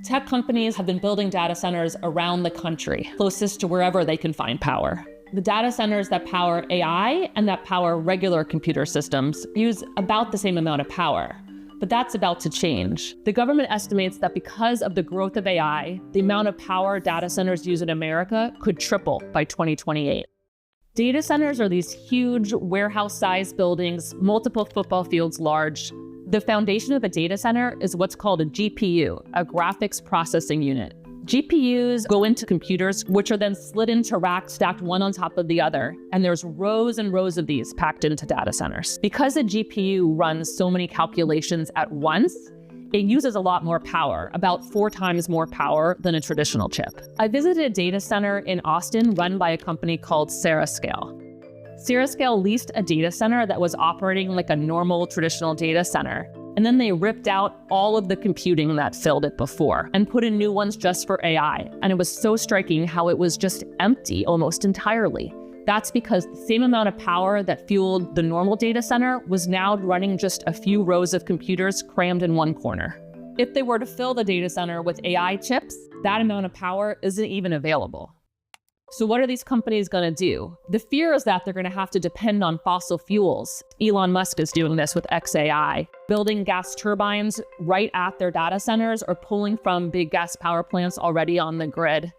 Tech companies have been building data centers around the country, closest to wherever they can find power. The data centers that power AI and that power regular computer systems use about the same amount of power. But that's about to change. The government estimates that because of the growth of AI, the amount of power data centers use in America could triple by 2028. Data centers are these huge warehouse-sized buildings, multiple football fields large. The foundation of a data center is what's called a GPU, a graphics processing unit. GPUs go into computers, which are then slid into racks stacked one on top of the other, and there's rows and rows of these packed into data centers. Because a GPU runs so many calculations at once, it uses a lot more power, about 4 times more power than a traditional chip. I visited a data center in Austin run by a company called Serascale. Serascale leased a data center that was operating like a normal traditional data center. And then they ripped out all of the computing that filled it before and put in new ones just for AI. And it was so striking how it was just empty almost entirely. That's because the same amount of power that fueled the normal data center was now running just a few rows of computers crammed in one corner. If they were to fill the data center with AI chips, that amount of power isn't even available. So what are these companies going to do? The fear is that they're going to have to depend on fossil fuels. Elon Musk is doing this with XAI, building gas turbines right at their data centers or pulling from big gas power plants already on the grid,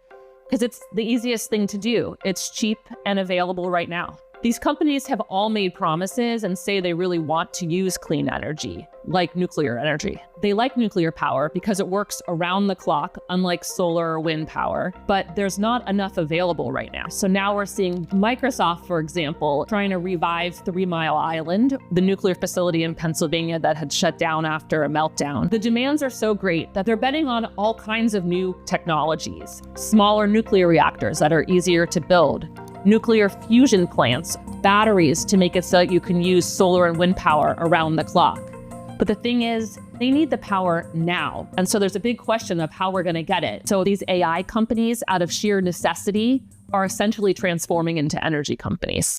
because it's the easiest thing to do. It's cheap and available right now. These companies have all made promises and say they really want to use clean energy, like nuclear energy. They like nuclear power because it works around the clock, unlike solar or wind power, but there's not enough available right now. So now we're seeing Microsoft, for example, trying to revive 3 Mile Island, the nuclear facility in Pennsylvania that had shut down after a meltdown. The demands are so great that they're betting on all kinds of new technologies, smaller nuclear reactors that are easier to build, nuclear fusion plants, batteries to make it so that you can use solar and wind power around the clock. But the thing is, they need the power now. And so there's a big question of how we're going to get it. So these AI companies, out of sheer necessity, are essentially transforming into energy companies.